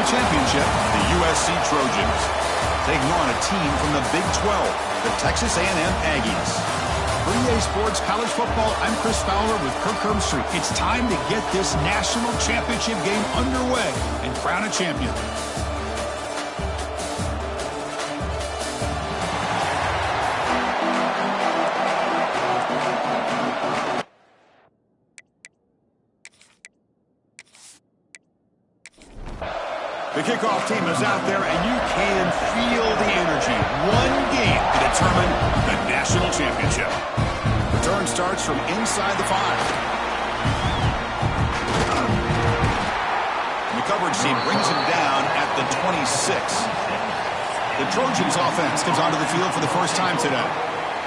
championship, the USC Trojans, taking on a team from the Big 12, the Texas A&M Aggies. For EA Sports College Football, I'm Chris Fowler with Kirk Herbstreit. It's time to get this national championship game underway and crown a champion. The kickoff team is out there, and you can feel the energy. One game to determine the national championship. Return starts from inside the 5. And the coverage team brings him down at the 26. The Trojans offense comes onto the field for the first time today.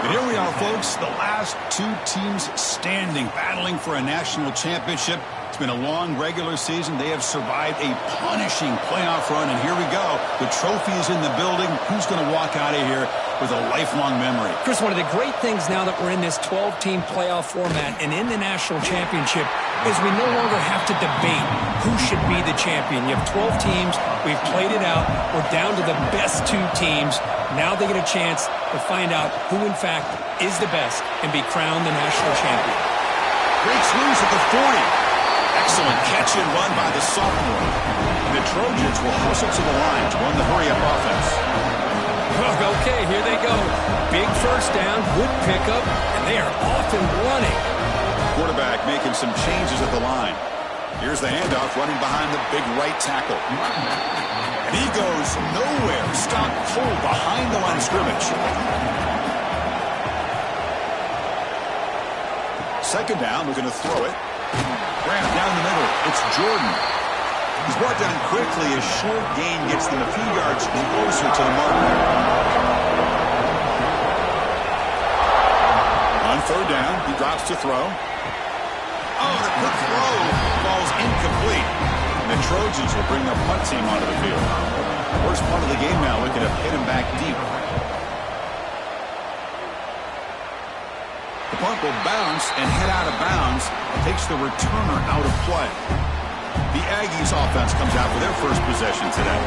And here we are, folks, the last two teams standing, battling for a national championship. It's been a long regular season. They have survived a punishing playoff run, and here we go. The trophy is in the building. Who's going to walk out of here with a lifelong memory? Chris, one of the great things now that we're in this 12-team playoff format and in the national championship is we no longer have to debate who should be the champion. You have 12 teams. We've played it out. We're down to the best two teams. Now they get a chance to find out who, in fact, is the best and be crowned the national champion. Breaks loose at the 40. Excellent catch and run by the sophomore. The Trojans will hustle to the line to run the hurry-up offense. Okay, here they go. Big first down, good pickup, and they are off and running. Quarterback making some changes at the line. Here's the handoff running behind the big right tackle. And he goes nowhere. Stop cold behind the line of scrimmage. Second down, looking to throw it. Ramp down the middle. It's Jordan. He's brought down quickly. A short gain gets them a few yards closer to the mark. On third down, he drops to throw. Oh, the quick throw falls incomplete. And the Trojans will bring their punt team onto the field. First punt of the game now, looking to hit him back deep. The punt will bounce and head out of bounds. Takes the returner out of play. The Aggies offense comes out for their first possession today.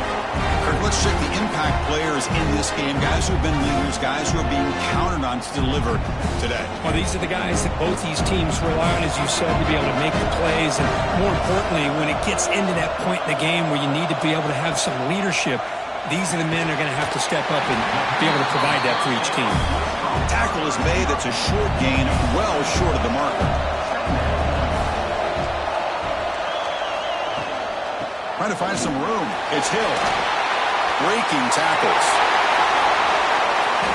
Kirk, let's check the impact players in this game. Guys who have been leaders, guys who are being counted on to deliver today. Well, these are the guys that both these teams rely on, as you said, to be able to make the plays. And more importantly, when it gets into that point in the game where you need to be able to have some leadership, these are the men that are going to have to step up and be able to provide that for each team. Tackle is made. It's a short gain, well short of the marker. Trying to find some room. It's Hill. Breaking tackles.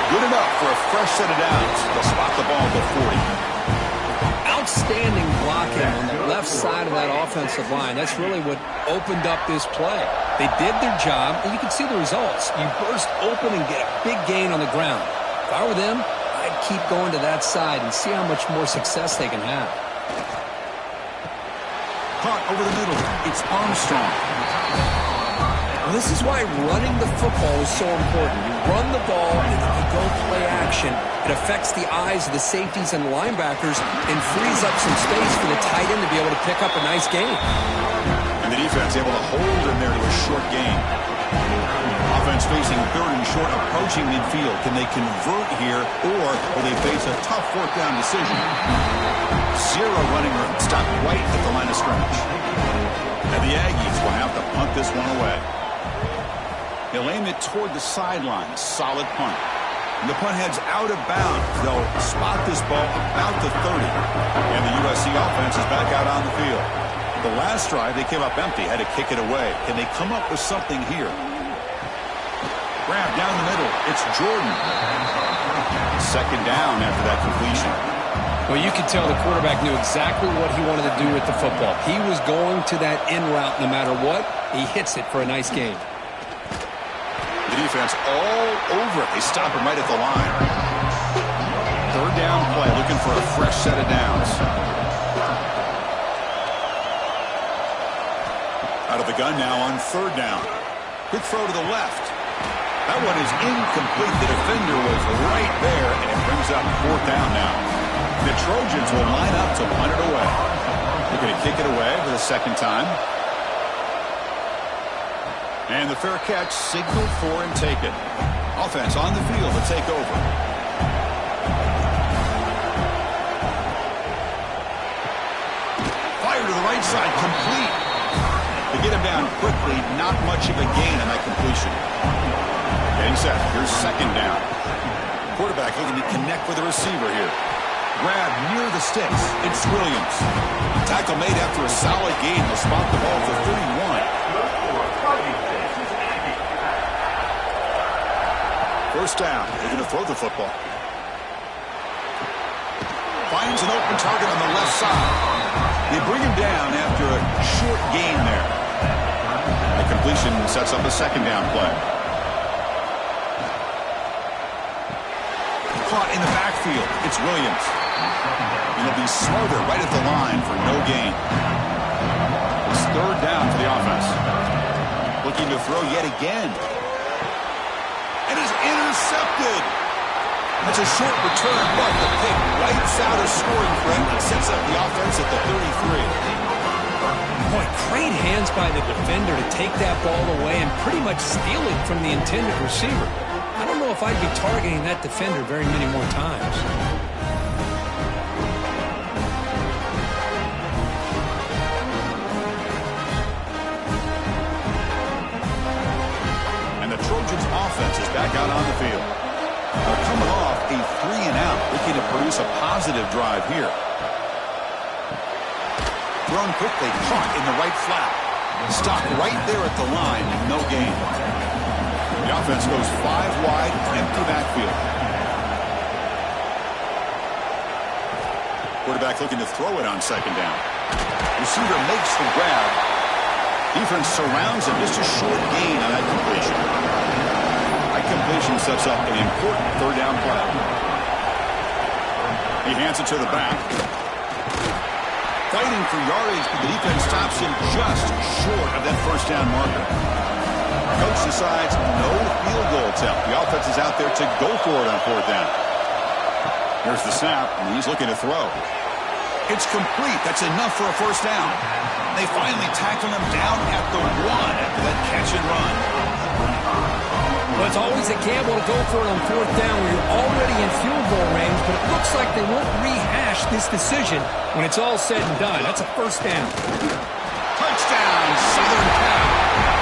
Good enough for a fresh set of downs. They'll spot the ball at the 40. Outstanding blocking on the left side of that offensive line. That's really what opened up this play. They did their job, and you can see the results. You burst open and get a big gain on the ground. If I were them, I'd keep going to that side and see how much more success they can have. Caught over the middle. It's Armstrong. Well, this is why running the football is so important. You run the ball, and then you go play action. It affects the eyes of the safeties and linebackers and frees up some space for the tight end to be able to pick up a nice gain. And the defense able to hold in there to a short gain. Offense facing third and short, approaching midfield. Can they convert here, or will they face a tough fourth down decision? Zero running room. Stopped right at the line of scrimmage. And the Aggies will have to punt this one away. They'll aim it toward the sideline. Solid punt. And the punt heads out of bounds. They'll spot this ball about the 30. And the USC offense is back out on the field. The last drive, they came up empty, had to kick it away. Can they come up with something here? Grab down the middle. It's Jordan. Second down after that completion. Well, you could tell the quarterback knew exactly what he wanted to do with the football. He was going to that in route no matter what. He hits it for a nice gain. The defense all over it. They stop him right at the line. Third down play, looking for a fresh set of downs. Out of the gun now on third down. Quick throw to the left. That one is incomplete. The defender was right there, and it brings up fourth down now. The Trojans will line up to punt it away. They're going to kick it away for the second time. And the fair catch signaled for and taken. Offense on the field to take over. Fire to the right side, complete. To get him down quickly, not much of a gain on that completion. Getting set. Here's second down. Quarterback looking to connect with the receiver here. Grab near the sticks. It's Williams. Tackle made after a solid gain. Will spot the ball for 31. First down. They're going to throw the football. Finds an open target on the left side. They bring him down after a short gain there. The completion sets up a second down play. Caught in the backfield. It's Williams. And he'll be smothered right at the line for no gain. It's third down for the offense. Looking to throw yet again. And is intercepted. That's a short return, but the pick wipes out a scoring threat and sets up the offense at the 33. Boy, great hands by the defender to take that ball away and pretty much steal it from the intended receiver. I don't know if I'd be targeting that defender very many more times. And the Trojans' offense is back out on the field. They're coming off a 3-and-out, looking to produce a positive drive here. Thrown quickly, caught in the right flat. Stopped right there at the line, and no gain. The offense goes 5 wide, empty backfield. Quarterback looking to throw it on second down. Receiver makes the grab. Defense surrounds him. Just a short gain on that completion. That completion sets up an important third down play. He hands it to the back. Fighting for yardage, but the defense stops him just short of that first down marker. Coach decides no field goal attempt. The offense is out there to go for it on fourth down. Here's the snap, and he's looking to throw. It's complete. That's enough for a first down. They finally tackle him down at the 1 after that catch and run. Well, it's always a gamble to go for it on fourth down when you're already in field goal range, but it looks like they won't rehash this decision when it's all said and done. That's a first down. Touchdown, Southern Cal.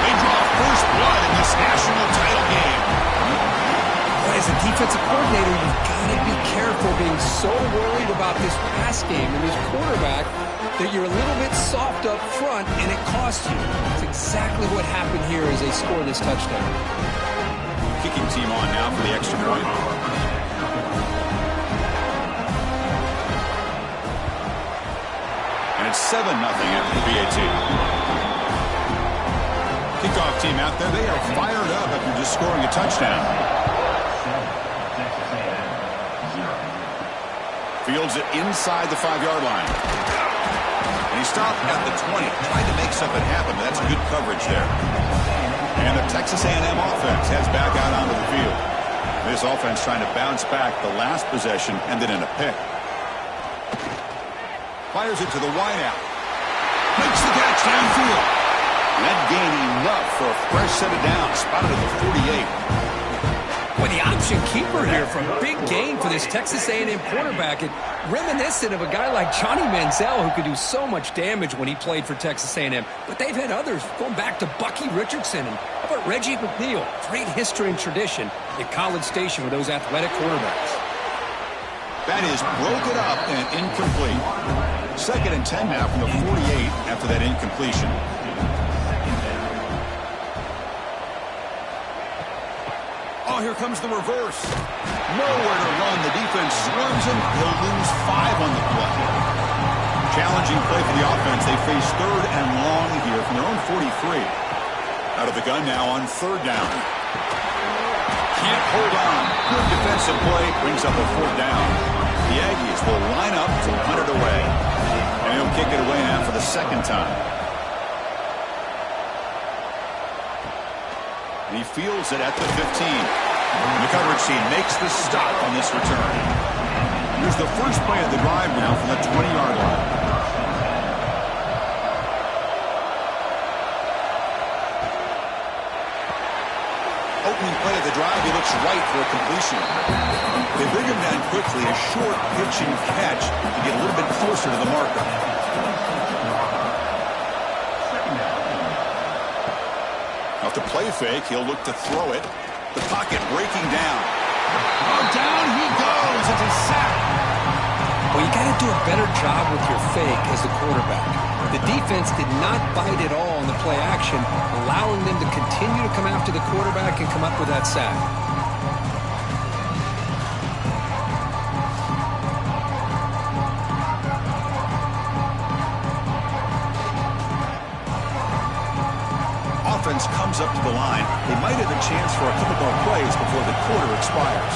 They draw first blood in this national title game. But as a defensive coordinator, you've got to be careful being so worried about this pass game and this quarterback that you're a little bit soft up front and it costs you. It's exactly what happened here as they score this touchdown. Kicking team on now for the extra point. And it's 7-0 after the PAT. Kickoff team out there, they are fired up after just scoring a touchdown. Fields it inside the 5-yard line. And he stopped at the 20, trying to make something happen, but that's good coverage there. And the Texas A&M offense heads back out onto the field. This offense trying to bounce back the last possession, ended in a pick. Fires it to the wideout. Makes the catch downfield. That gain enough for a fresh set of downs. Spotted at the 48. Well, the option keeper here for a big gain for this Texas A&M quarterback. It reminiscent of a guy like Johnny Manziel who could do so much damage when he played for Texas A&M. But they've had others going back to Bucky Richardson and how about Reggie McNeil? Great history and tradition at College Station with those athletic quarterbacks. That is broken up and incomplete. 2nd and 10 now from the 48 after that incompletion. Oh, here comes the reverse. Nowhere to run. The defense swarms him. He'll lose 5 on the play. Challenging play for the offense. They face 3rd and long here from their own 43. Out of the gun now on 3rd down. Can't hold on. Good defensive play. Brings up a 4th down. The Aggies will line up to punt it away. And he'll kick it away now for the 2nd time. And he fields it at the 15. And the coverage team makes the stop on this return. Here's the first play of the drive now from the 20-yard line. opening play of the drive, he looks right for a completion. They bring him down quickly, a short pitch and catch to get a little bit closer to the marker. Off the play fake, he'll look to throw it. The pocket breaking down. Oh, down he goes. It's a sack. Well, you got to do a better job with your fake as the quarterback. The defense did not bite at all on the play action, allowing them to continue to come after the quarterback and come up with that sack. Offense comes up to the line. They might have a chance for a couple more plays before the quarter expires.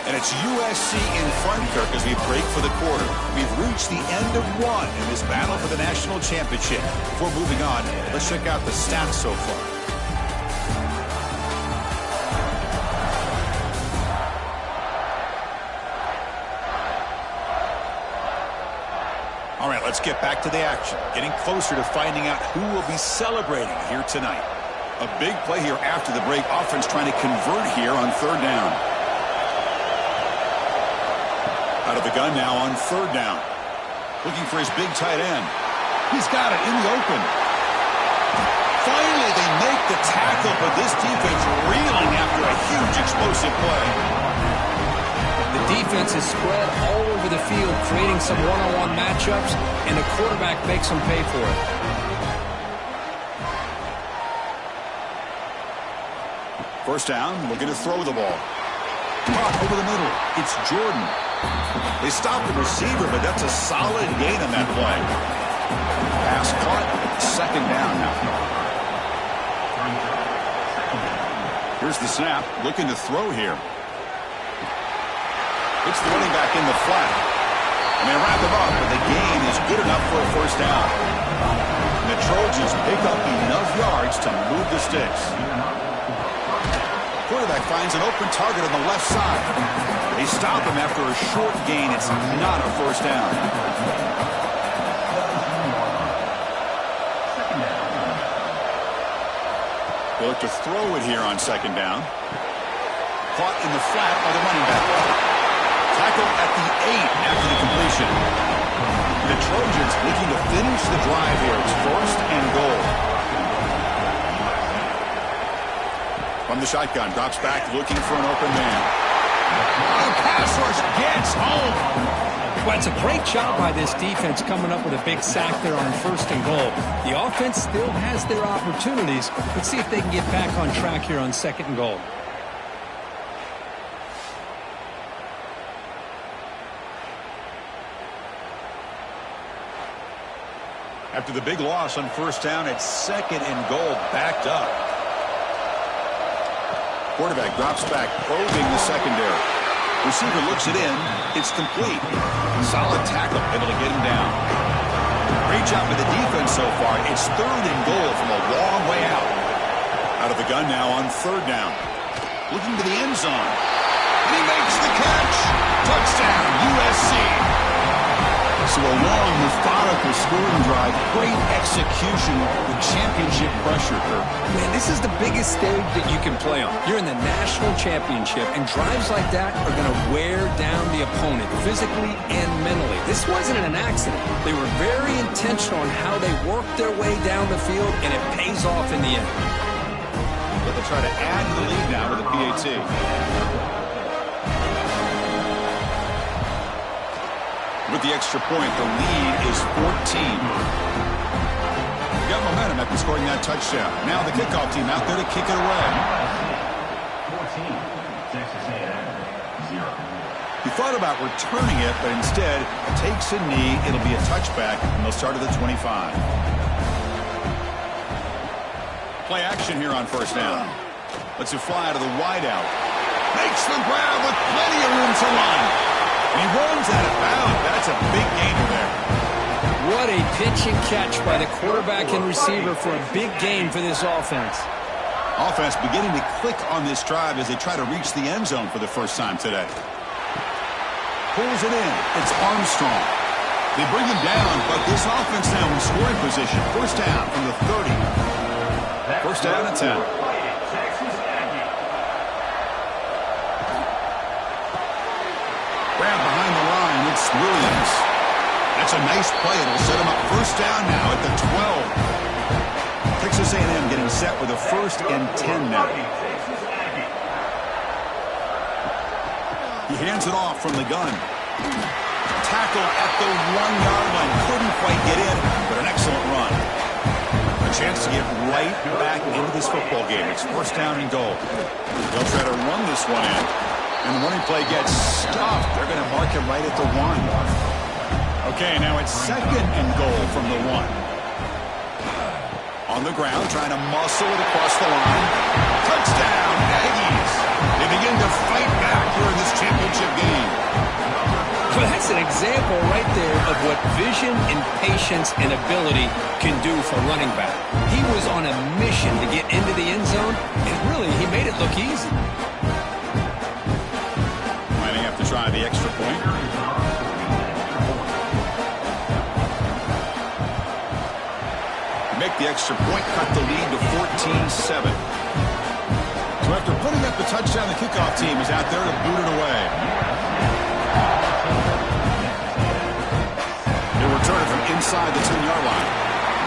And it's USC in front, Kirk, as we break for the quarter. We've reached the end of one in this battle for the national championship. Before moving on, let's check out the stats so far. All right, let's get back to the action. Getting closer to finding out who will be celebrating here tonight. A big play here after the break. Offense trying to convert here on third down. Out of the gun now on third down. Looking for his big tight end. He's got it in the open. Finally, they make the tackle, but this defense reeling after a huge explosive play. The defense is spread all over the field, creating some one-on-one matchups, and the quarterback makes them pay for it. First down, looking to throw the ball. Caught over the middle. It's Jordan. They stopped the receiver, but that's a solid gain on that play. Pass caught. Second down now. Here's the snap. Looking to throw here. It's the running back in the flat. And they wrap him up, but the gain is good enough for a first down. And the Trojans pick up enough yards to move the sticks. Quarterback finds an open target on the left side. They stop him after a short gain. It's not a first down. They look to throw it here on second down. Caught in the flat by the running back. Tackle at the 8 after the completion. The Trojans looking to finish the drive here. It's first and goal. From the shotgun, drops back looking for an open man. Oh, pass rush gets home. Well, it's a great job by this defense coming up with a big sack there on first and goal. The offense still has their opportunities. Let's see if they can get back on track here on second and goal. After the big loss on first down, it's second and goal, backed up. Quarterback drops back, probing the secondary. Receiver looks it in. It's complete. Solid tackle, able to get him down. Great job with the defense so far. It's third and goal from a long way out. Out of the gun now on third down. Looking to the end zone. And he makes the catch. Touchdown, USC. So a long, methodical scoring drive. Great execution with championship pressure, Kirk. Man, this is the biggest stage that you can play on. You're in the national championship, and drives like that are going to wear down the opponent physically and mentally. This wasn't an accident. They were very intentional on how they worked their way down the field, and it pays off in the end. But they'll try to add to the lead now with a PAT. With the extra point, the lead is 14. Got momentum after scoring that touchdown. Now the kickoff team out there to kick it away. 14, Texas A&M, 0. He thought about returning it, but instead takes a knee. It'll be a touchback, and they'll start at the 25. Play action here on first down. Lets it fly out of the wideout. Makes the grab with plenty of room to run. And he runs out of bounds. That's a big gainer there. What a pitch and catch by the quarterback and receiver for a big gain for this offense. Offense beginning to click on this drive as they try to reach the end zone for the first time today. Pulls it in. It's Armstrong. They bring him down, but this offense now in scoring position. First down from the 30. First down and 10. Grab behind the line. It's Williams. That's a nice play. It'll set him up first down now at the 12. Texas A&M getting set with a 1st and 10 now. He hands it off from the gun. Tackle at the 1-yard line. Couldn't quite get in, but an excellent run. A chance to get right back into this football game. It's first down and goal. They'll try to run this one in. And the running play gets stopped. They're going to mark him right at the 1. Okay, now it's 2nd and goal from the 1. On the ground, trying to muscle it across the line. Touchdown, Aggies. They begin to fight back here in this championship game. Well, that's an example right there of what vision and patience and ability can do for running back. He was on a mission to get into the end zone, and really, he made it look easy. Might have to try the extra point. Make the extra point, cut the lead to 14-7. So after putting up the touchdown, the kickoff team is out there to boot it away. They return it from inside the 10-yard line.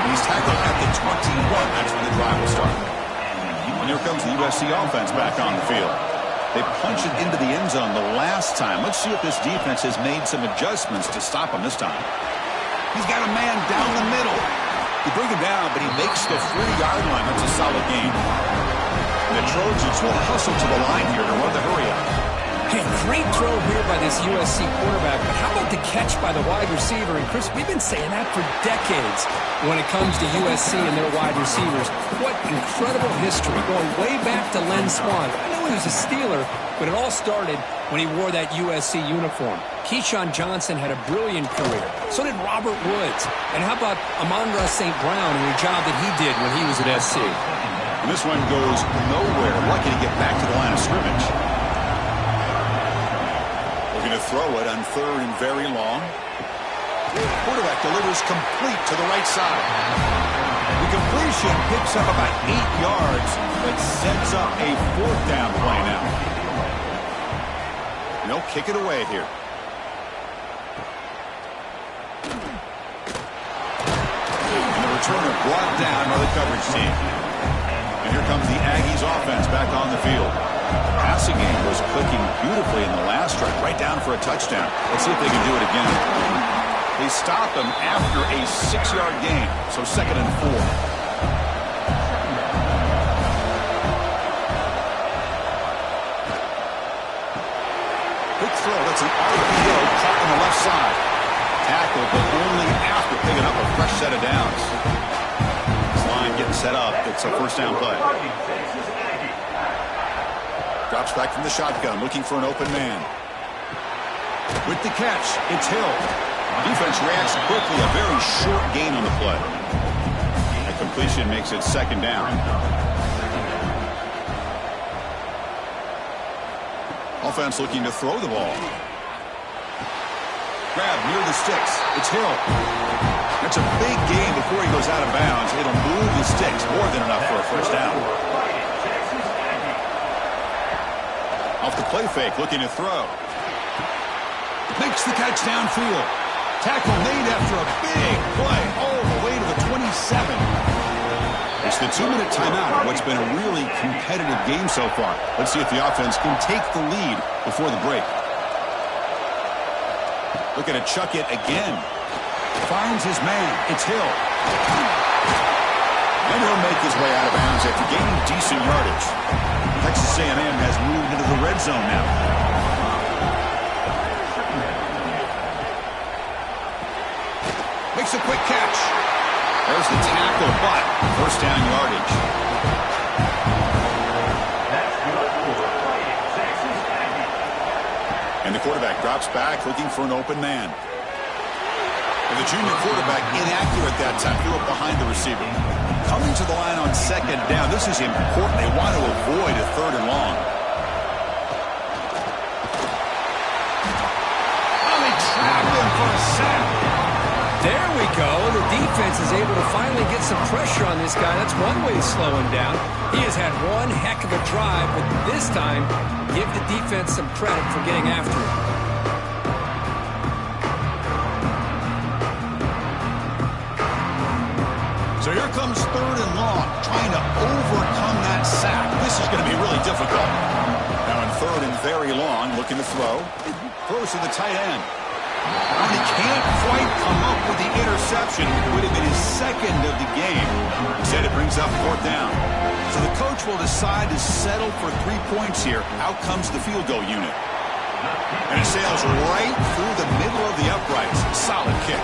He's tackled at the 21. That's when the drive will start. And here comes the USC offense back on the field. They punched it into the end zone the last time. Let's see if this defense has made some adjustments to stop him this time. He's got a man down the middle. They bring him down, but he makes the 40-yard line. That's a solid gain. And the Trojans will hustle to the line here to run the hurry-up. Hey, great throw here by this USC quarterback, but how about the catch by the wide receiver? And, Chris, we've been saying that for decades when it comes to USC and their wide receivers. What incredible history, going way back to Len Swan. I know he was a Steeler, but it all started when he wore that USC uniform. Keyshawn Johnson had a brilliant career. So did Robert Woods. And how about Amon-Ra St. Brown and the job that he did when he was at SC? And this one goes nowhere. Lucky to get back to the line of scrimmage. Looking to throw it on 3rd and very long. Quarterback delivers complete to the right side. The completion picks up about 8 yards, but sets up a 4th down play now. And they'll kick it away here. And the returner brought down by the coverage team. And here comes the Aggies offense back on the field. The passing game was clicking beautifully in the last drive, right down for a touchdown. Let's see if they can do it again. They stop him after a 6-yard gain, so 2nd and 4. Quick throw. That's an RPO caught on the left side. Tackle, but only after picking up a fresh set of downs. This line getting set up. It's a first down play. Drops back from the shotgun, looking for an open man. With the catch, it's Hill. Defense reacts quickly. A very short gain on the play. A completion makes it 2nd down. Offense looking to throw the ball. Grab near the sticks. It's Hill. That's a big gain before he goes out of bounds. It'll move the sticks. More than enough for a first down. Off the play fake, looking to throw. Makes the catch downfield. Tackle made after a big play all the way to the 27. It's the 2-minute timeout in what's been a really competitive game so far. Let's see if the offense can take the lead before the break. Looking to chuck it again. Finds his man. It's Hill. And he'll make his way out of bounds after gaining decent yardage. Texas A&M has moved into the red zone now. Makes a quick catch. There's the tackle, but first down yardage. And the quarterback drops back, looking for an open man. And the junior quarterback inaccurate that time, threw it behind the receiver. Coming to the line on 2nd down. This is important. They want to avoid a 3rd and long. Oh, they trapped him for a sack. There we go. The defense is able to finally get some pressure on this guy. That's one way to slow him down. He has had one heck of a drive, but this time, give the defense some credit for getting after him. So here comes 3rd and long, trying to overcome that sack. This is going to be really difficult. Now in 3rd and very long, looking to throw. Throws to the tight end. And he can't quite come up with the interception. It would have been his 2nd of the game. Instead, it brings up 4th down. So the coach will decide to settle for 3 points here. Out comes the field goal unit. And it sails right through the middle of the uprights. Solid kick.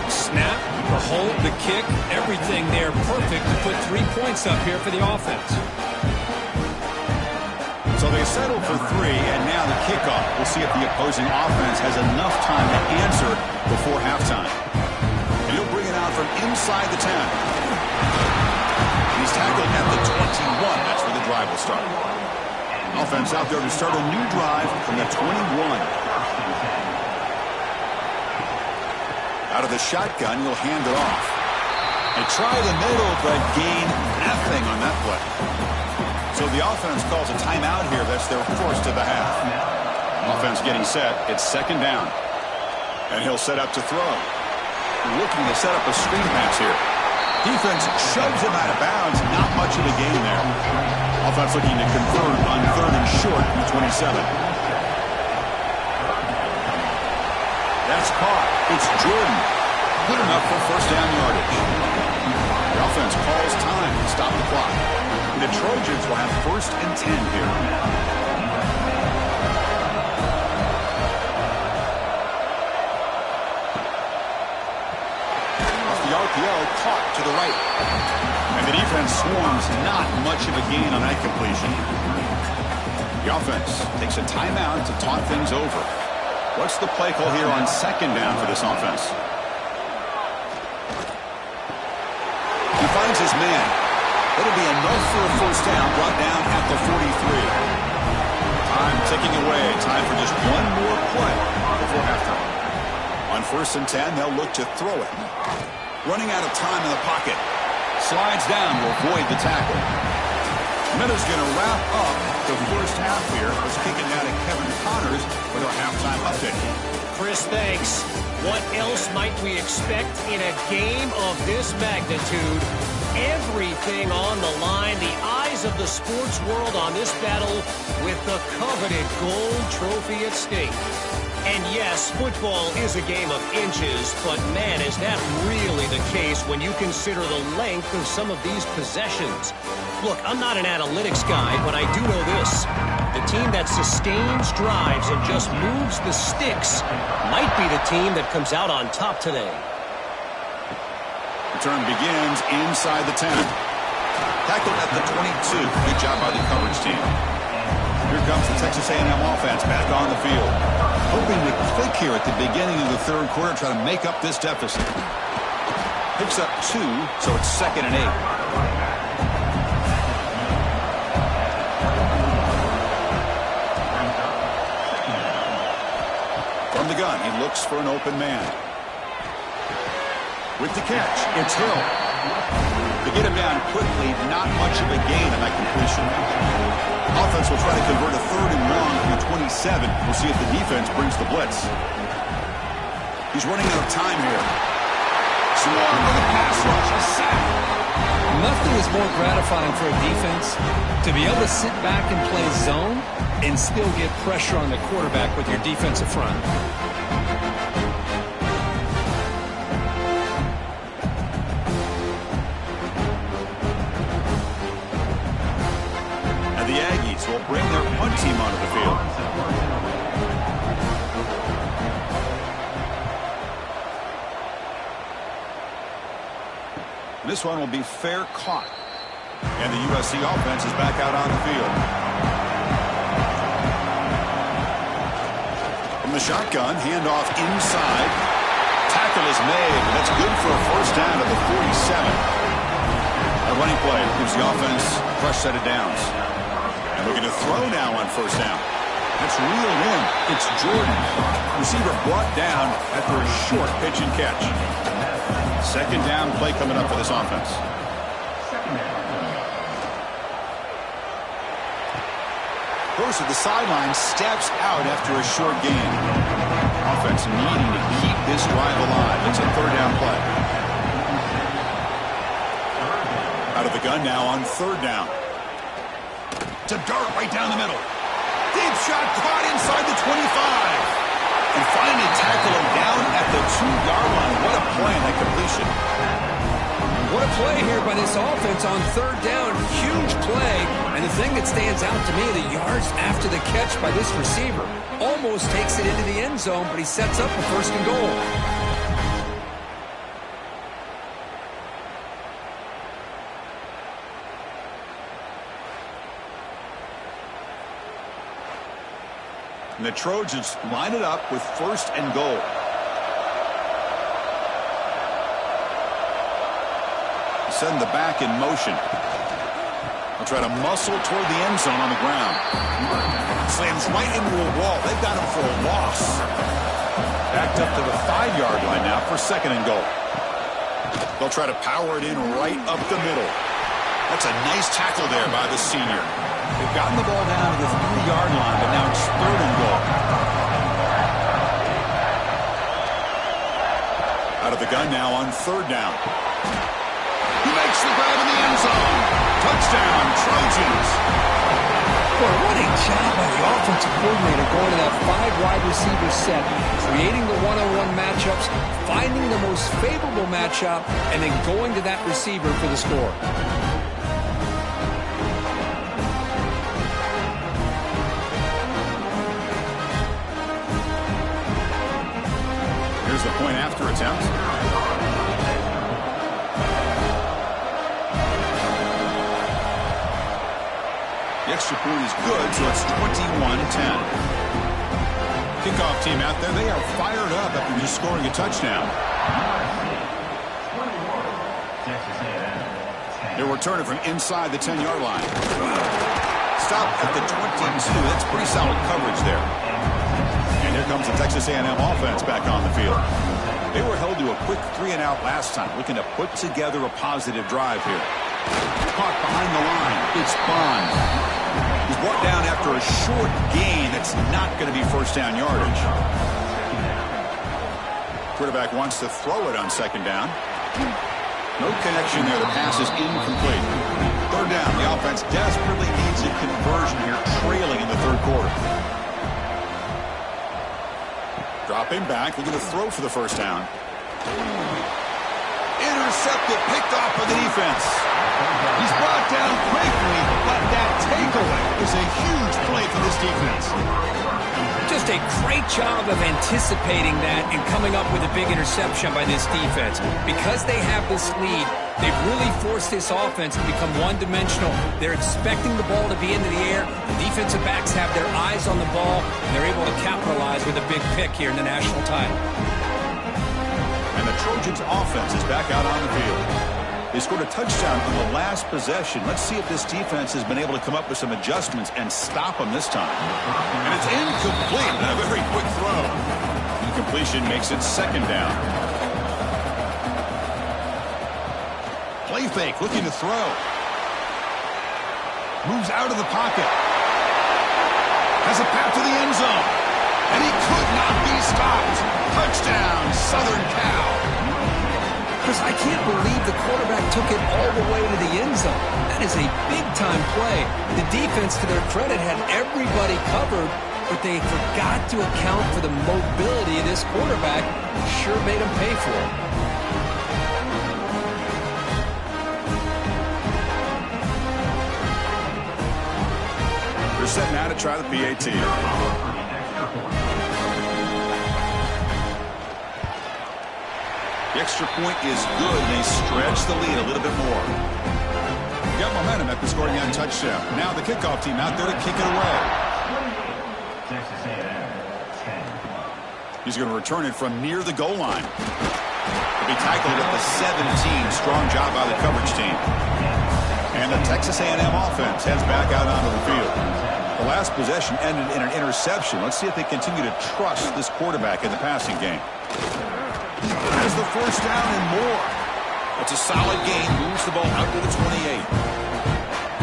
Snap, the hold, the kick, everything there perfect to put 3 points up here for the offense. So they settle for 3, and now the kickoff. We'll see if the opposing offense has enough time to answer before halftime. And he'll bring it out from inside the 10. He's tackled at the 21. That's where the drive will start. Offense out there to start a new drive from the 21. Out of the shotgun, he'll hand it off. And try the middle, but gain nothing on that play. So the offense calls a timeout here. That's their first of the half. Offense getting set. It's 2nd down. And he'll set up to throw. Looking to set up a screen pass here. Defense shoves him out of bounds. Not much of a gain there. Offense looking to convert on 3rd and short from the 27. That's caught. It's Jordan. Good enough for 1st down yardage. The offense calls time to stop the clock. The Trojans will have 1st and 10 here. Off the RPO, caught to the right. And the defense swarms. Not much of a gain on that completion. The offense takes a timeout to talk things over. What's the play call here on 2nd down for this offense? He finds his man. It'll be enough for a 1st down, brought down at the 43. Time ticking away. Time for just one more play before halftime. On 1st and 10, they'll look to throw it. Running out of time in the pocket. Slides down to avoid the tackle. Minuta's going to wrap up the first half here. Let's kick it now to Kevin Connors with our halftime update. Chris, thanks. What else might we expect in a game of this magnitude? Everything on the line, the eyes of the sports world on this battle with the coveted gold trophy at stake. And yes, football is a game of inches, but man, is that really the case when you consider the length of some of these possessions. Look, I'm not an analytics guy, but I do know this. The team that sustains drives and just moves the sticks might be the team that comes out on top today. Return begins inside the 10. Tackled at the 22. Good job by the coverage team. Here comes the Texas A&M offense back on the field. Hoping to click here at the beginning of the 3rd quarter, try to make up this deficit. Picks up 2, so it's 2nd and 8. From the gun, he looks for an open man. With the catch, it's Hill. To get him down quickly, not much of a gain on that completion. Offense will try to convert a 3rd and long from the 27. We'll see if the defense brings the blitz. He's running out of time here. Swarm with a pass rush, a sack. Nothing is more gratifying for a defense to be able to sit back and play zone and still get pressure on the quarterback with your defensive front. The Aggies will bring their punt team onto the field. This one will be fair caught. And the USC offense is back out on the field. From the shotgun, handoff inside. Tackle is made, but that's good for a 1st down to the 47. A running play gives the offense a fresh set of downs. Looking to throw now on 1st down. That's reeled in. It's Jordan. Receiver brought down after a short pitch and catch. Second down play coming up for this offense. Goes to the sideline, steps out after a short gain. Offense needing to keep this drive alive. It's a third down play. Out of the gun now on third down. To dart right down the middle. Deep shot caught inside the 25. And finally tackle him down at the 2-yard line. What a play on that completion. What a play here by this offense on third down. Huge play. And the thing that stands out to me, the yards after the catch by this receiver. Almost takes it into the end zone, but he sets up a first and goal. And the Trojans line it up with first and goal. Send the back in motion. They'll try to muscle toward the end zone on the ground. Slams right into a wall. They've got him for a loss. Backed up to the 5-yard line now for second and goal. They'll try to power it in right up the middle. That's a nice tackle there by the senior. They've gotten the ball down to the 3-yard line, but now it's third and goal. Out of the gun now on third down. He makes the grab in the end zone. Touchdown, Trojans. Boy, what a job by the offensive coordinator going to that 5-wide receiver set, creating the one-on-one matchups, finding the most favorable matchup, and then going to that receiver for the score. Here's the point after attempt. The extra point is good, so it's 21-10. Kickoff team out there, they are fired up after just scoring a touchdown. They're returning from inside the 10-yard line. Stop at the 22. That's pretty solid coverage there. And here comes the Texas A&M offense back on the field. They were held to a quick 3-and-out last time, looking to put together a positive drive here. Caught behind the line. It's Bond. He's brought down after a short gain. That's not going to be first down yardage. Quarterback wants to throw it on second down. No connection there. The pass is incomplete. Third down. The offense desperately needs a conversion here, trailing in the third quarter. Dropping back, looking to throw for the first down. Intercepted, picked off by the defense. He's brought down quickly, but that takeaway is a huge play for this defense. Just a great job of anticipating that and coming up with a big interception by this defense. Because they have this lead, they've really forced this offense to become one-dimensional. They're expecting the ball to be into the air. The defensive backs have their eyes on the ball, and they're able to capitalize with a big pick here in the national title. And the Trojans' offense is back out on the field. They scored a touchdown on the last possession. Let's see if this defense has been able to come up with some adjustments and stop them this time. And it's incomplete. A very quick throw. Incompletion makes it second down. Play fake, looking to throw. Moves out of the pocket. Has a path to the end zone. And he could not be stopped. Touchdown, Southern Cal. Because I can't believe the quarterback took it all the way to the end zone. That is a big-time play. The defense, to their credit, had everybody covered, but they forgot to account for the mobility of this quarterback. Sure made him pay for it. They're set now to try the PAT. The extra point is good. They stretch the lead a little bit more. Got momentum after scoring that touchdown. Now the kickoff team out there to kick it away. He's going to return it from near the goal line. He'll be tackled at the 17. Strong job by the coverage team. And the Texas A&M offense heads back out onto the field. The last possession ended in an interception. Let's see if they continue to trust this quarterback in the passing game. There's the first down and more. It's a solid gain. Moves the ball out to the 28.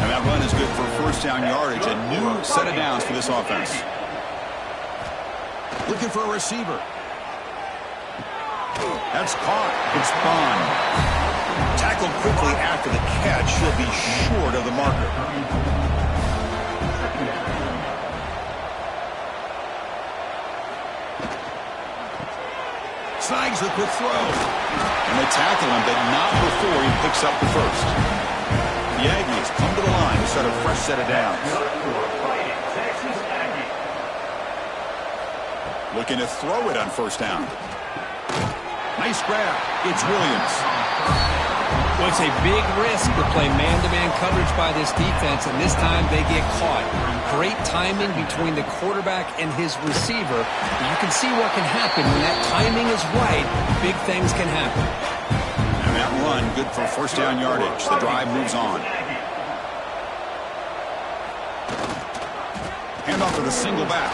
And that run is good for first down yardage. A new set of downs for this offense. Looking for a receiver. That's caught. It's Bond. Tackled quickly after the catch. He'll be short of the marker. Snags the quick throw. And they tackle him, but not before he picks up the first. The Aggies come to the line to set a fresh set of downs. Looking to throw it on first down. Nice grab. It's Williams. Well, it's a big risk to play man-to-man coverage by this defense, and this time they get caught. Great timing between the quarterback and his receiver. You can see what can happen when that timing is right. Big things can happen. And that run, good for first down yardage. The drive moves on. Handoff to the single back.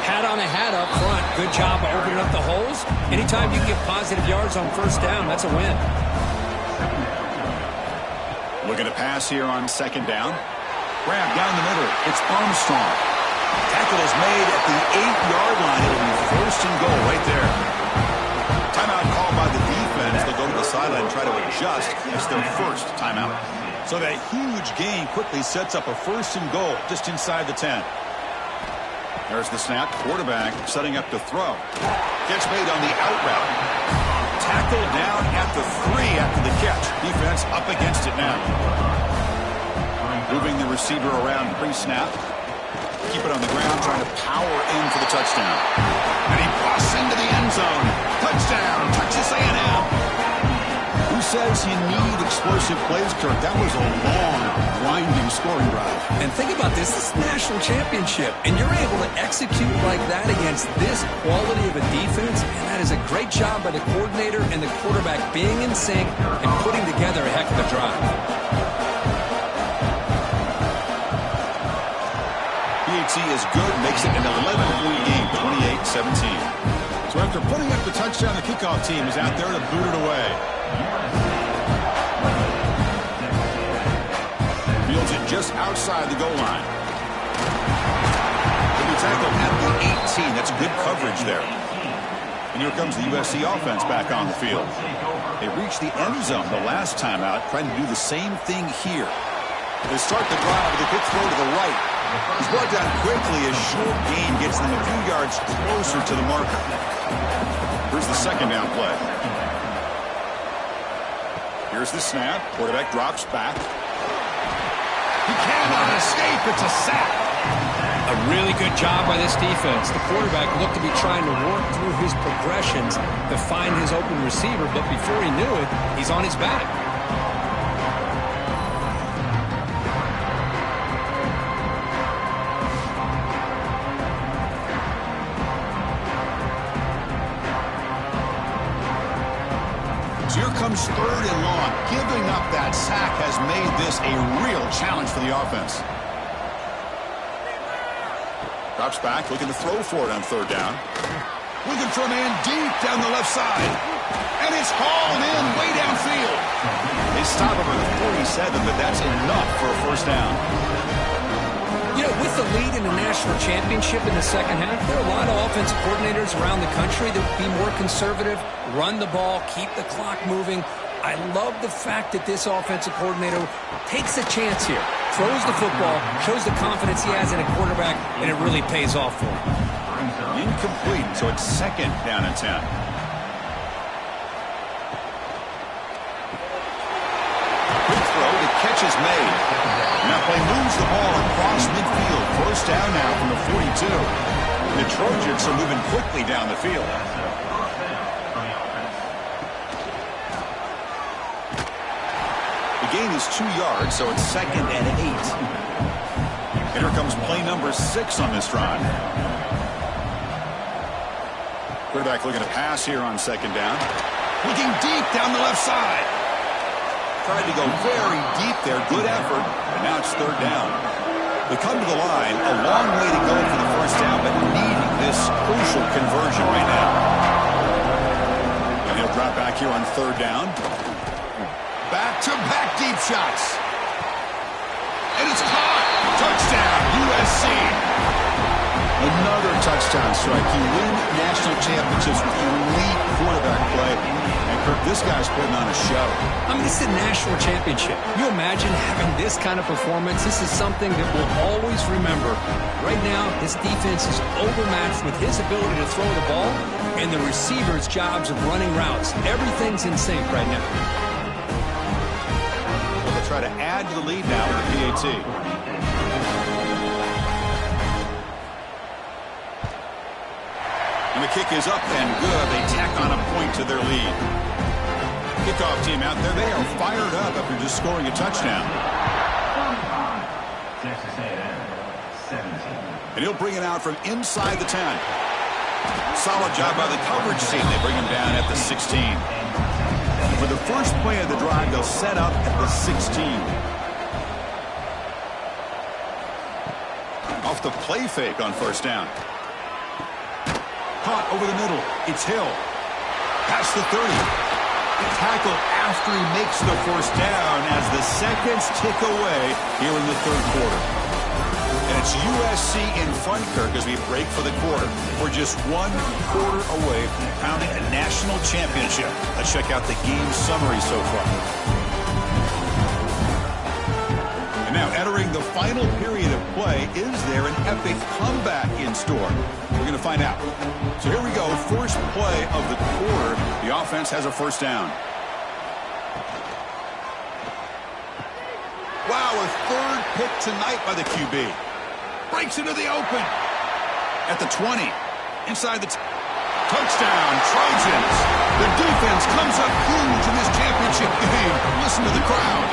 Hat on a hat up front. Good job of opening up the holes. Anytime you can get positive yards on first down, that's a win. Looking to pass here on second down. Grab down the middle. It's Armstrong. Tackle is made at the 8-yard line. It'll be first and goal right there. Timeout called by the defense. They'll go to the sideline and try to adjust. It's their first timeout. So that huge gain quickly sets up a first and goal just inside the 10. There's the snap. Quarterback setting up to throw. Catch made on the out route. Tackled down at the 3 after the catch. Defense up against it now. Moving the receiver around pre-snap. Keep it on the ground, trying to power in for the touchdown. And he busts into the end zone. Touchdown, Texas A&M. Who says you need explosive plays, Kirk? That was a long, winding scoring drive. And think about this. This is a national championship, and you're able to execute like that against this quality of a defense, and that is a great job by the coordinator and the quarterback being in sync and putting together a heck of a drive. PHC is good, makes it an 11-point game, 28-17. So after putting up the touchdown, the kickoff team is out there to boot it away. Fields it just outside the goal line. He'll be tackled at the 18. That's good coverage there. And here comes the USC offense back on the field. They reached the end zone the last time out, trying to do the same thing here. They start the drive with a quick throw to the right. He's brought down quickly. A short gain gets them a few yards closer to the marker. Here's the second down play. Here's the snap. Quarterback drops back. He cannot escape. It's a sack. A really good job by this defense. The quarterback looked to be trying to work through his progressions to find his open receiver, but before he knew it, he's on his back. So here comes third and long. Giving up that sack has made this a real challenge for the offense. Drops back, looking to throw for it on third down. Looking for a man deep down the left side. And it's hauled in way downfield. They stop him at the 47, but that's enough for a first down. You know, with the lead in the national championship in the second half, there are a lot of offensive coordinators around the country that would be more conservative, run the ball, keep the clock moving. I love the fact that this offensive coordinator takes a chance here, throws the football, shows the confidence he has in a quarterback, and it really pays off for him. Incomplete, so it's second down and 10. Quick throw, the catch is made. And that play moves the ball across midfield. First down now from the 42. The Trojans are moving quickly down the field. The gain is 2 yards, so it's second and 8. And here comes play number 6 on this drive. Quarterback looking to pass here on second down. Looking deep down the left side. Tried to go very deep there. Good effort. And now it's third down. We come to the line, a long way to go for the first down, but needing this crucial conversion right now. And he'll drop back here on third down. Back-to-back deep shots. And it's caught. Touchdown, USC. Another touchdown strike. You win national championships with elite quarterback play. And Kirk, this guy's putting on a show. I mean, this is a national championship. You imagine having this kind of performance? This is something that we'll always remember. Right now, this defense is overmatched with his ability to throw the ball and the receivers' jobs of running routes. Everything's in sync right now. Well, they'll try to add to the lead now with the PAT. And the kick is up and good. They tack on a point to their lead. Kickoff team out there. They are fired up after just scoring a touchdown. Texas A&M, 17. And he'll bring it out from inside the 10. Solid job by the coverage team. They bring him down at the 16. For the first play of the drive, they'll set up at the 16. Off the play fake on first down. Caught over the middle. It's Hill. Past the 30. Tackle after he makes the first down as the seconds tick away here in the third quarter. And it's USC in front, Kirk, as we break for the quarter. We're just 1 quarter away from crowning a national championship. Let's check out the game summary so far. And now entering the final period of play, is there an epic comeback in store? We're going to find out. So here we go. First play of the quarter. The offense has a first down. Wow, a third pick tonight by the QB. Breaks into the open. At the 20. Inside the touchdown, Trojans. The defense comes up huge in this championship game. Listen to the crowd.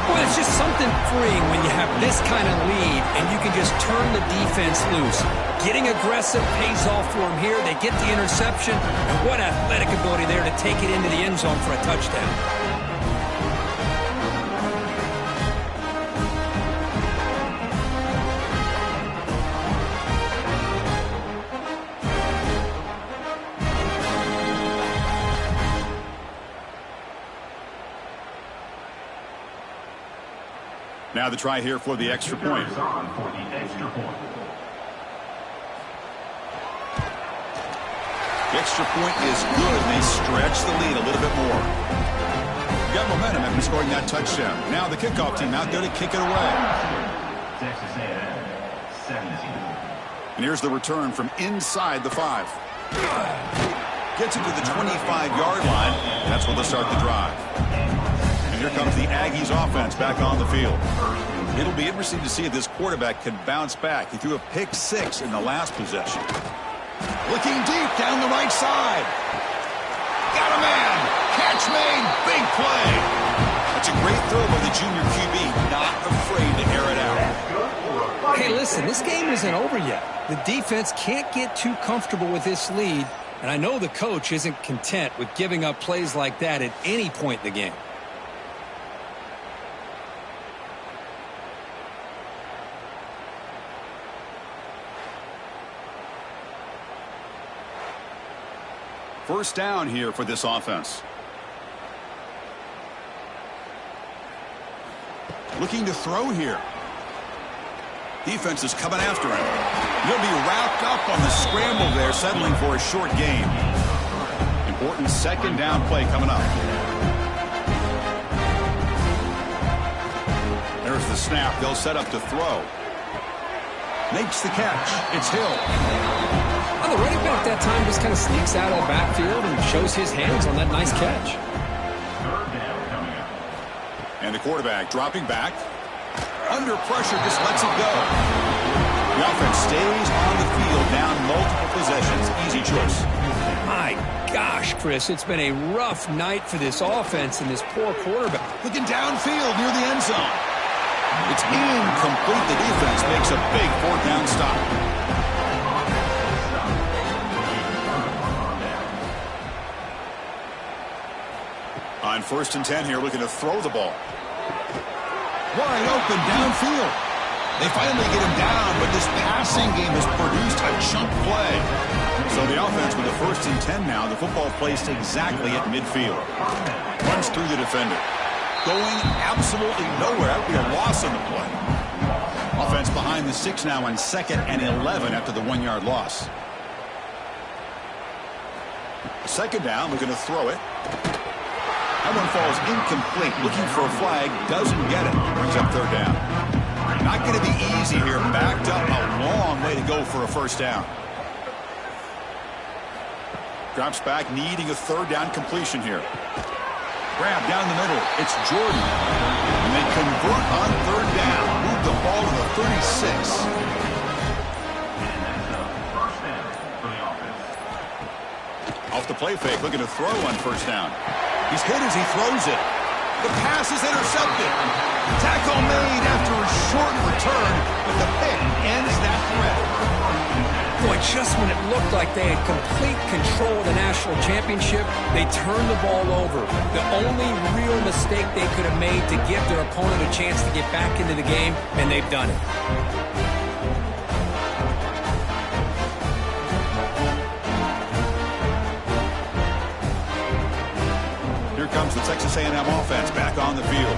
Well, it's just something freeing when you have this kind of lead and you can just turn the defense loose. Getting aggressive pays off for them here. They get the interception, and what athletic ability there to take it into the end zone for a touchdown. Now the try here for the extra point. On for the extra point. The extra point is good, and they stretch the lead a little bit more. Got momentum after scoring that touchdown. Now the kickoff team out there to kick it away. Texas A&M, 17. And here's the return from inside the 5. Gets it to the 25-yard line, and that's where they'll start the drive. And here comes the Aggies offense back on the field. It'll be interesting to see if this quarterback can bounce back. He threw a pick 6 in the last possession. Looking deep down the right side. Got a man. Catch made. Big play. That's a great throw by the junior QB. Not afraid to air it out. Hey, listen, this game isn't over yet. The defense can't get too comfortable with this lead, and I know the coach isn't content with giving up plays like that at any point in the game. First down here for this offense. Looking to throw here. Defense is coming after him. He'll be wrapped up on the scramble there, settling for a short gain. Important second down play coming up. There's the snap. They'll set up to throw. Makes the catch. It's Hill. Well, the running back that time just kind of sneaks out of the backfield and shows his hands on that nice catch. Third down coming up. And the quarterback dropping back. Under pressure, just lets it go. The offense stays on the field, down multiple possessions. Easy choice. My gosh, Chris, it's been a rough night for this offense and this poor quarterback. Looking downfield near the end zone. It's incomplete. The defense makes a big fourth down stop. On 1st and 10 here, looking to throw the ball. Wide open downfield. They finally get him down, but this passing game has produced a chunk play. So the offense with a 1st and 10 now. The football placed exactly at midfield. Runs through the defender. Going absolutely nowhere. That would be a loss on the play. Offense behind the 6 now on 2nd and 11 after the 1-yard loss. 2nd down, we're going to throw it. That one falls incomplete. Looking for a flag, doesn't get it. Brings up 3rd down. Not going to be easy here. Backed up a long way to go for a 1st down. Drops back, needing a 3rd down completion here. Grab down the middle. It's Jordan. And they convert on 3rd down. Move the ball to the 36. Off the play fake, looking to throw on 1st down. He's hit as he throws it. The pass is intercepted. Tackle made after a short return, but the pick ends that threat. Boy, just when it looked like they had complete control of the national championship, they turned the ball over. The only real mistake they could have made to give their opponent a chance to get back into the game, and they've done it. Here comes the Texas A&M offense back on the field.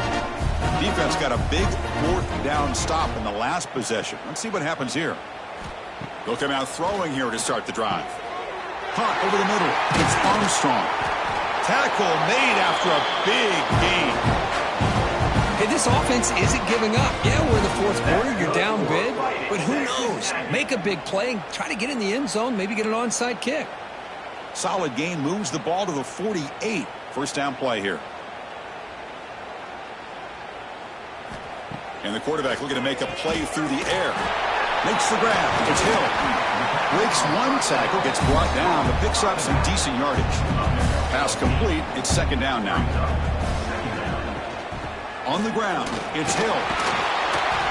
Defense got a big 4th down stop in the last possession. Let's see what happens here. They'll come out throwing here to start the drive. Hot over the middle. It's Armstrong. Tackle made after a big gain. Hey, this offense isn't giving up. Yeah, we're in the 4th quarter. You're down big. But who knows? Make a big play. Try to get in the end zone. Maybe get an onside kick. Solid gain. Moves the ball to the 48. 1st down play here. And the quarterback looking to make a play through the air. Makes the grab. It's Hill. Breaks one tackle. Gets brought down, but picks up some decent yardage. Pass complete. It's 2nd down now. On the ground, it's Hill.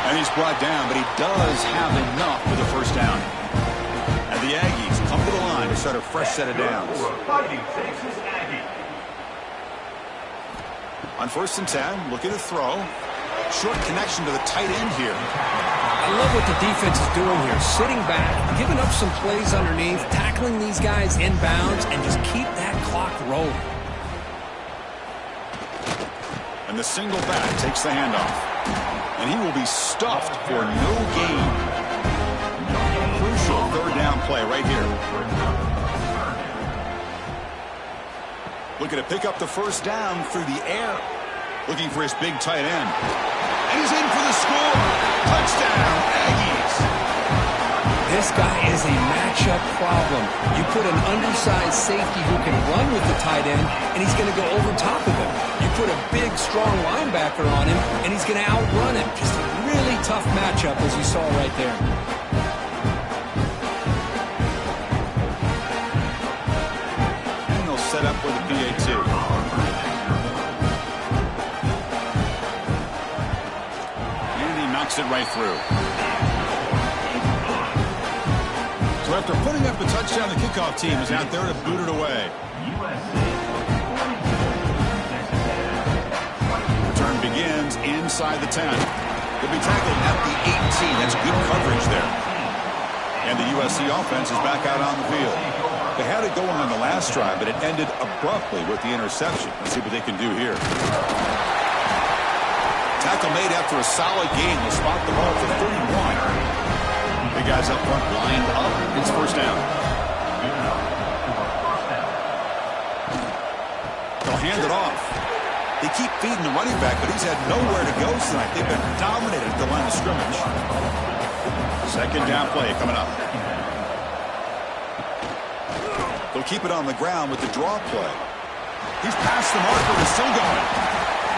And he's brought down, but he does have enough for the 1st down. And the Aggies come to the line to start a fresh set of downs. On 1st and 10, looking to throw. Short connection to the tight end here. I love what the defense is doing here. Sitting back, giving up some plays underneath, tackling these guys inbounds, and just keep that clock rolling. And the single back takes the handoff. And he will be stuffed for no gain. Crucial 3rd down play right here. Looking to pick up the 1st down through the air. Looking for his big tight end. And he's in for the score. Touchdown, Aggies. This guy is a matchup problem. You put an undersized safety who can run with the tight end, and he's going to go over top of him. You put a big, strong linebacker on him, and he's going to outrun him. Just a really tough matchup, as you saw right there. And they'll set up with a PA2. It right through. So after putting up the touchdown, the kickoff team is out there to boot it away. Return begins inside the 10. He'll be tackled at the 18. That's good coverage there. And the USC offense is back out on the field. They had it going on the last drive, but it ended abruptly with the interception. Let's see what they can do here. Tackle made after a solid gain. They'll spot the ball for 31. Big guys up front lined up. It's 1st down. They'll hand it off. They keep feeding the running back, but he's had nowhere to go tonight. They've been dominated at the line of scrimmage. 2nd down play coming up. They'll keep it on the ground with the draw play. He's past the marker and still going.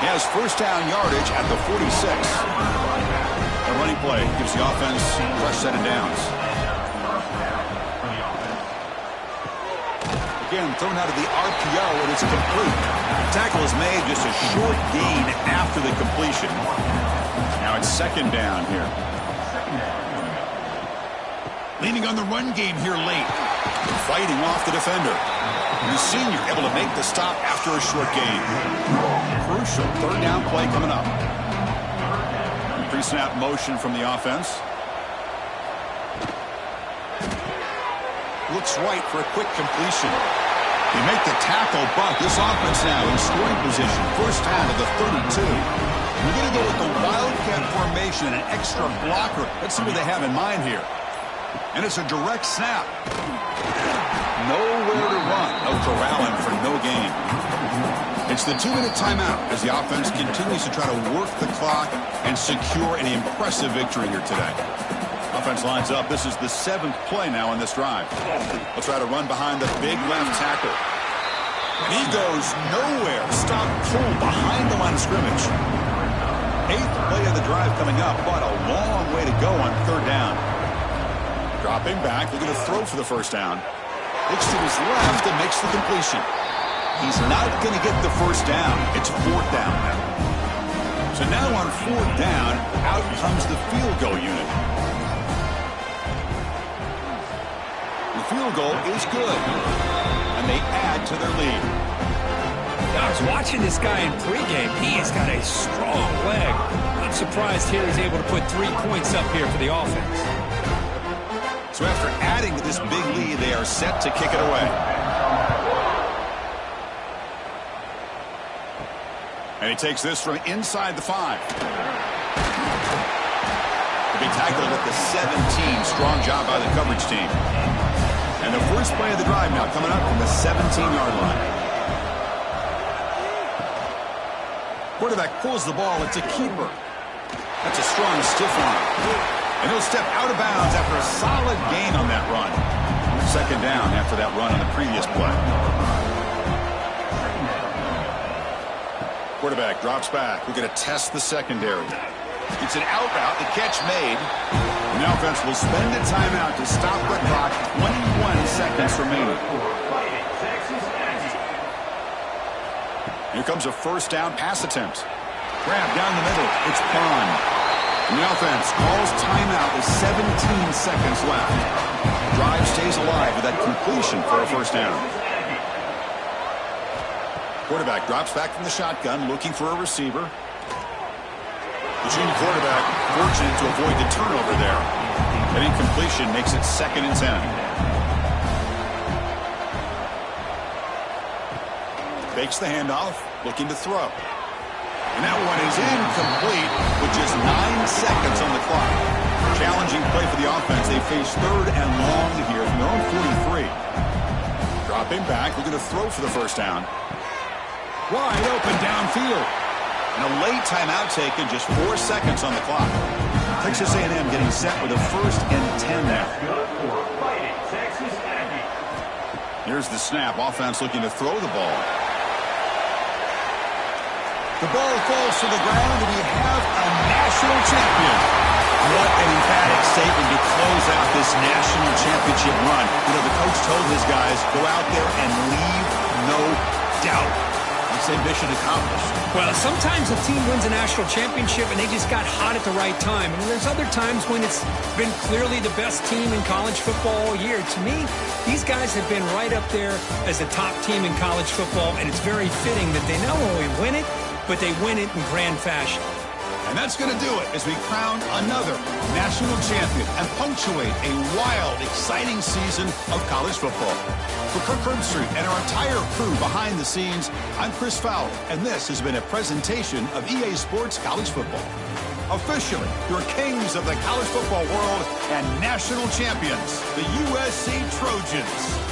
He has 1st down yardage at the 46. A running play gives the offense a fresh set of downs. Again, thrown out of the RPO, and it's complete. Tackle is made, just a short gain after the completion. Now it's 2nd down here. Leaning on the run game here late. Fighting off the defender. And the senior able to make the stop after a short gain. Crucial 3rd down play coming up. Pre-snap motion from the offense. Looks right for a quick completion. They make the tackle, but this offense now in scoring position. First down to the 32. We're going to go with the Wildcat formation and an extra blocker. Let's see what they have in mind here. And it's a direct snap. Nowhere to run. No corralling for no gain. It's the 2-minute timeout as the offense continues to try to work the clock and secure an impressive victory here today. Offense lines up. This is the 7th play now on this drive. They'll try to run behind the big left tackle. And he goes nowhere. Stop pull behind the line of scrimmage. 8th play of the drive coming up, but a long way to go on 3rd down. Dropping back, looking to throw for the first down. Looks to his left and makes the completion. He's not going to get the first down. It's 4th down now. So now on 4th down, out comes the field goal unit. The field goal is good, and they add to their lead. I was watching this guy in pregame. He has got a strong leg. I'm surprised here he's able to put 3 points up here for the offense. So after adding to this big lead, they are set to kick it away. And he takes this from inside the 5. Big tackle at the 17. Strong job by the coverage team. And the first play of the drive now coming up from the 17-yard line. Quarterback pulls the ball. It's a keeper. That's a strong stiff arm. And he'll step out of bounds after a solid gain on that run. 2nd down after that run on the previous play. Quarterback drops back. We're going to test the secondary. It's an out route. The catch made. And the offense will spend a timeout to stop the clock. 21 seconds remaining. Here comes a first down pass attempt. Grab down the middle. It's Bond. And the offense calls timeout with 17 seconds left. The drive stays alive with that completion for a first down. Quarterback drops back from the shotgun, looking for a receiver. The junior quarterback fortunate to avoid the turnover there. An incompletion makes it 2nd and 10. Fakes the handoff, looking to throw. And that one is incomplete with just 9 seconds on the clock. Challenging play for the offense. They face 3rd and long here from their own 43. Dropping back, looking to throw for the first down. Wide open downfield. And a late timeout taken, just 4 seconds on the clock. Texas A&M getting set with a 1st and 10 now. Here's the snap. Offense looking to throw the ball. The ball falls to the ground, and we have a national champion. What an emphatic statement to close out this national championship run. You know, the coach told his guys, go out there and leave no doubt. Let's say mission accomplished. Well, sometimes a team wins a national championship and they just got hot at the right time. And there's other times when it's been clearly the best team in college football all year. To me, these guys have been right up there as the top team in college football, and it's very fitting that they not only win it, but they win it in grand fashion. And that's going to do it as we crown another national champion and punctuate a wild, exciting season of college football. For Kirk Herbstreit and our entire crew behind the scenes, I'm Chris Fowler, and this has been a presentation of EA Sports College Football. Officially, your kings of the college football world and national champions, the USC Trojans.